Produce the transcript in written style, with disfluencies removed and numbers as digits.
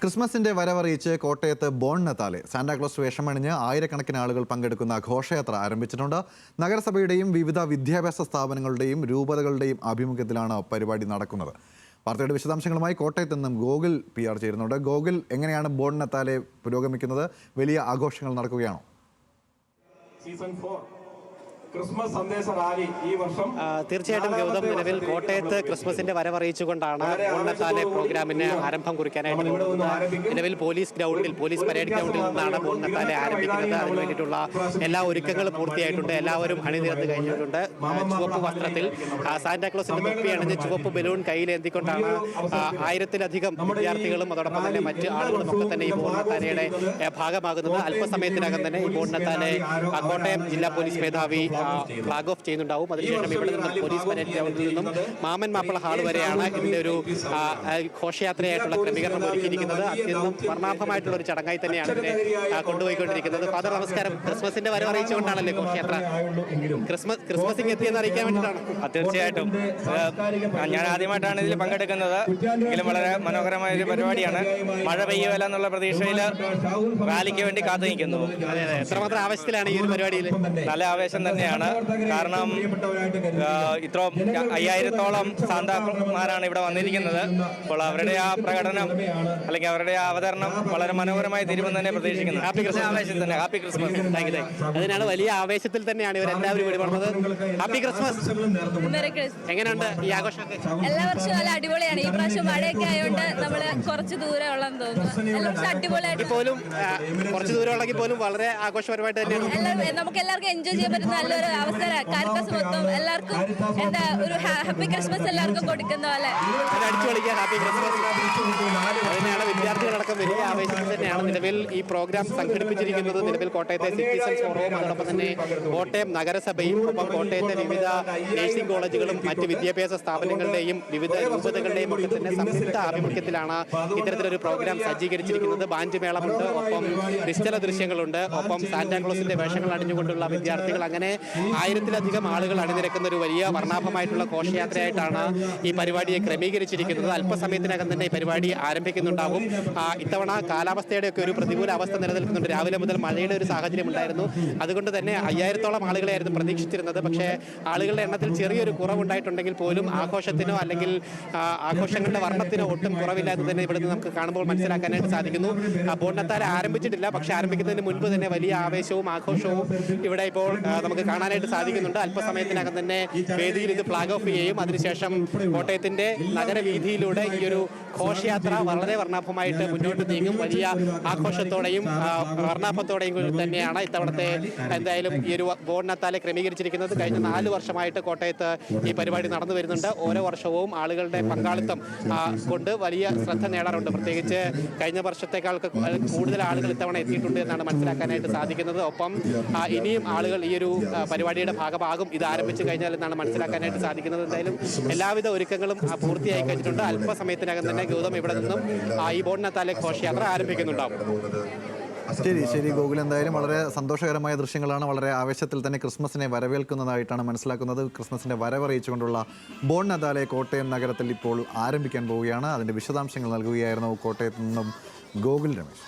ക്രിസ്മസിന്റെ വരവറിയിച്ച് കോട്ടയത്ത് bone നത്താലെ Santa Claus വേഷമണിഞ്ഞ് ആയിരക്കണക്കിന് ആളുകൾ പങ്കെടുക്കുന്ന ഘോഷയാത്ര ആരംഭിച്ചിട്ടുണ്ട്. നഗരസഭയുടെയും വിവിധ വിദ്യാഭ്യാസ സ്ഥാപനങ്ങളുടെയും രൂപതകളുടെയും ആഭിമുഖ്യത്തിലാണ് പരിപാടി നടക്കുന്നത്. വാർത്തയുടെ വിശദാംശങ്ങളുമായി കോട്ടയത്ത് നിന്നും ഗോകുൽ PR ചേരുന്നുണ്ട്. ഗോകുൽ, എങ്ങനെയാണ് ബോൺ നത്താലെ പുരോഗമിക്കുന്നത്? വലിയ ആഘോഷങ്ങൾ നടക്കുകയാണോ? സീസൺ 4 ക്രിസ്മസ് സന്ദേശ റാലി ഈ വർഷം തീർച്ചയായിട്ടും ഗൗതം, നിലവിൽ കോട്ടയത്ത് ക്രിസ്മസിന്റെ വരവറിയിച്ചുകൊണ്ടാണ് ബോൺ നത്താലെ പ്രോഗ്രാമിന് ആരംഭം കുറിക്കാനായിട്ട് നിലവിൽ പോലീസ് പരേഡ് ഗ്രൗണ്ടിൽ നിന്നാണ് ബോൺ നത്താലെ ആരംഭിക്കുന്നത്. അതിന് വേണ്ടിയിട്ടുള്ള എല്ലാ ഒരുക്കങ്ങളും പൂർത്തിയായിട്ടുണ്ട്. എല്ലാവരും അണിനിരന്ന് കഴിഞ്ഞിട്ടുണ്ട്. ചുവപ്പ് വസ്ത്രത്തിൽ സാന്റാക്ലോസിന്റെ തൊപ്പി അണിഞ്ഞ് ചുവപ്പ് ബലൂൺ കയ്യിലേന്തിക്കൊണ്ടാണ് ആയിരത്തിലധികം വിദ്യാർത്ഥികളും അതോടൊപ്പം തന്നെ മറ്റ് ആളുകളും ഒക്കെ തന്നെ ഈ ബോൺ നത്താലയുടെ ഭാഗമാകുന്നത്. അല്പസമയത്തിനകം തന്നെ ഈ ബോൺ നത്താലെ കോട്ടയം ജില്ലാ പോലീസ് മേധാവി ഫ്ലാഗ് ഓഫ് ചെയ്യുന്നുണ്ടാവും. അതിനുശേഷം ഇവിടെ നിന്നും പോലീസ് പരേഡ് ഗ്രൗണ്ടിൽ നിന്നും മാമൻ മാപ്പിള ഹാൾ വരെയാണ് ഇതിന്റെ ഒരു ഘോഷയാത്രയായിട്ടുള്ള ക്രമീകരണം ഒരുക്കിയിരിക്കുന്നത്. അത്യന്തം വർണ്ണാഭമായിട്ടുള്ള ഒരു ചടങ്ങായി തന്നെയാണ് ഇതിനെ കൊണ്ടുപോയിക്കൊണ്ടിരിക്കുന്നത്. ഫാദർ, നമസ്കാരം. ക്രിസ്മസിന്റെ വരവറിയിച്ചുകൊണ്ടാണല്ലേ ഘോഷയാത്ര? ക്രിസ്മസിന് എത്തിയെന്ന് അറിയിക്കാൻ വേണ്ടിയിട്ടാണ്? തീർച്ചയായിട്ടും ഞാൻ ആദ്യമായിട്ടാണ് ഇതിൽ പങ്കെടുക്കുന്നത്. എങ്കിലും വളരെ മനോഹരമായ ഒരു പരിപാടിയാണ്. മഴ പെയ്യുമല്ല എന്നുള്ള പ്രതീക്ഷയിൽ റാലിക്ക് വേണ്ടി കാത്തു നിൽക്കുന്നു. അതെ, എത്രമാത്രം ആവശ്യത്തിലാണ് ഈ ഒരു പരിപാടിയിൽ? നല്ല ആവേശം തന്നെയാണ്. കാരണം ഇത്ര 5000-ഓളം സാന്താമാരാണ് ഇവിടെ വന്നിരിക്കുന്നത്. അപ്പോൾ അവരുടെ ആ പ്രകടനം അല്ലെങ്കിൽ അവരുടെ ആ അവതരണം വളരെ മനോഹരമായി തീരുമെന്ന് തന്നെ പ്രതീക്ഷിക്കുന്നു. Happy Christmas. അതിനാണ് വലിയ ആവേശത്തിൽ തന്നെയാണ് ഇവരെല്ലാവരും ഇവിടെ വന്നത്. Happy Christmas. എങ്ങനെയുണ്ട് ഈ ആഘോഷമൊക്കെ? എല്ലാ വർഷവും നല്ല അടിപൊളിയാണ്. ഈ പ്രാവശ്യം മഴയൊക്കെ ആയതുകൊണ്ട് നമ്മള് കുറച്ച് ദൂരം ഉള്ളതെന്ന് തോന്നുന്നു. എല്ലാ വർഷം അടിപൊളിയായിട്ട് പോലും കുറച്ച് ദൂരം ഉള്ളെങ്കിൽ പോലും വളരെ ആഘോഷപരമായിട്ട് തന്നെയാണ്. നമുക്ക് എല്ലാവർക്കും എൻജോയ് ചെയ്യാൻ പറ്റുന്ന നല്ലൊരു അവസരം. കാരിത്താസ് മൊത്തം എല്ലാവർക്കും എന്താ ഒരു ഹാപ്പി ക്രിസ്മസ് എല്ലാവർക്കും കൊടുക്കുന്ന പോലെ അടിച്ചു കളിക്കാൻ ഹാപ്പി ക്രിസ്മസ്. അതിനാണ് വിദ്യാർത്ഥികളടക്കം വലിയ ആവേശത്തിൽ തന്നെയാണ് നിലവിൽ ഈ പ്രോഗ്രാം സംഘടിപ്പിച്ചിരിക്കുന്നത്. നിലവിൽ കോട്ടയത്തെ സിറ്റിസൺസ് ഫോറവും അതോടൊപ്പം തന്നെ കോട്ടയം നഗരസഭയും ഒപ്പം കോട്ടയത്തെ വിവിധ നഴ്സിംഗ് കോളേജുകളും മറ്റ് വിദ്യാഭ്യാസ സ്ഥാപനങ്ങളുടെയും വിവിധ രൂപതകളുടെയും ഒക്കെ തന്നെ സംയുക്ത ആഭിമുഖ്യത്തിലാണ് ഇത്തരത്തിലൊരു പ്രോഗ്രാം സജ്ജീകരിച്ചിരിക്കുന്നത്. ബാൻഡ് മേളമുണ്ട്, ഒപ്പം നിശ്ചല ദൃശ്യങ്ങളുണ്ട്, ഒപ്പം സാന്റാക്ലോസിന്റെ വേഷങ്ങൾ അണിഞ്ഞുകൊണ്ടുള്ള വിദ്യാർത്ഥികൾ, അങ്ങനെ ആയിരത്തിലധികം ആളുകൾ അണിനിരക്കുന്ന ഒരു വലിയ വർണ്ണാഭമായിട്ടുള്ള ഘോഷയാത്രയായിട്ടാണ് ഈ പരിപാടിയെ ക്രമീകരിച്ചിരിക്കുന്നത്. അല്പസമയത്തിനകം തന്നെ ഈ പരിപാടി ആരംഭിക്കുന്നുണ്ടാകും. ഇത്തവണ കാലാവസ്ഥയുടെ ഒക്കെ ഒരു പ്രതികൂല അവസ്ഥ നിലനിൽക്കുന്നുണ്ട്. രാവിലെ മുതൽ മഴയുടെ ഒരു സാഹചര്യം ഉണ്ടായിരുന്നു. അതുകൊണ്ട് തന്നെ 5000-ഓളം ആളുകളെയായിരുന്നു പ്രതീക്ഷിച്ചിരുന്നത്. പക്ഷേ ആളുകളുടെ എണ്ണത്തിൽ ചെറിയൊരു കുറവുണ്ടായിട്ടുണ്ടെങ്കിൽ പോലും ആഘോഷത്തിനോ അല്ലെങ്കിൽ ആഘോഷങ്ങളുടെ വർണ്ണത്തിനോ ഒട്ടും കുറവില്ലാതെ തന്നെ ഇവിടെ നിന്ന് നമുക്ക് കാണുമ്പോൾ മനസ്സിലാക്കാനായിട്ട് സാധിക്കുന്നു. ബോൺ നത്താലെ ആരംഭിച്ചിട്ടില്ല, പക്ഷേ ആരംഭിക്കുന്നതിന് മുൻപ് തന്നെ വലിയ ആവേശവും ആഘോഷവും ഇവിടെ ഇപ്പോൾ നമുക്ക് കാണാനായിട്ട് സാധിക്കുന്നുണ്ട്. അല്പസമയത്തിനകം തന്നെ വേദിയിൽ ഇത് ഫ്ലാഗ് ഓഫ് ചെയ്യുകയും അതിനുശേഷം കോട്ടയത്തിന്റെ നഗരവീതിയിലൂടെ ഈ ഒരു ഘോഷയാത്ര വളരെ വർണ്ണാഭമായിട്ട് മുന്നോട്ട് നീങ്ങും. വലിയ ആഘോഷത്തോടെയും വർണ്ണാഭത്തോടെയും തന്നെയാണ് ഇത്തവണത്തെ എന്തായാലും ഈ ഒരു ബോൺ നത്താലെ ക്രമീകരിച്ചിരിക്കുന്നത്. കഴിഞ്ഞ 4 വർഷമായിട്ട് കോട്ടയത്ത് ഈ പരിപാടി നടന്നു വരുന്നുണ്ട്. ഓരോ വർഷവും ആളുകളുടെ പങ്കാളിത്തം കൊണ്ട് വലിയ ശ്രദ്ധ നേടാറുണ്ട്. പ്രത്യേകിച്ച് കഴിഞ്ഞ വർഷത്തേക്കാൾ കൂടുതൽ ആളുകൾ ഇത്തവണ എത്തിയിട്ടുണ്ട് എന്നാണ് മനസ്സിലാക്കാനായിട്ട് സാധിക്കുന്നത്. ഒപ്പം ഇനിയും ആളുകൾ ഈ ഒരു പരിപാടിയുടെ ഭാഗമാകും ഇത് ആരംഭിച്ചു കഴിഞ്ഞാൽ എന്നാണ് മനസ്സിലാക്കാനായിട്ട് സാധിക്കുന്നത്. എന്തായാലും എല്ലാവിധ ഒരുക്കങ്ങളും പൂർത്തിയായി കഴിഞ്ഞിട്ടുണ്ട്. അല്പസമയത്തിനകം തന്നെ ഗൗതം ഇവിടെ നിന്നും ഈ ബോൺ നത്താലെ ഘോഷയാത്ര ആരംഭിക്കുന്നുണ്ടാവും. ശരി ഗോകുൽ, എന്തായാലും വളരെ സന്തോഷകരമായ ദൃശ്യങ്ങളാണ്. വളരെ ആവേശത്തിൽ തന്നെ ക്രിസ്മസിനെ വരവേൽക്കുന്നതായിട്ടാണ് മനസ്സിലാക്കുന്നത്. ക്രിസ്മസിന്റെ വരവറിയിച്ചുകൊണ്ടുള്ള ബോൺ നത്താലെ കോട്ടയം നഗരത്തിൽ ഇപ്പോൾ ആരംഭിക്കാൻ പോവുകയാണ്. അതിന്റെ വിശദാംശങ്ങൾ നൽകുകയായിരുന്നു കോട്ടയത്ത് നിന്നും ഗോകുൽ രമേശ്.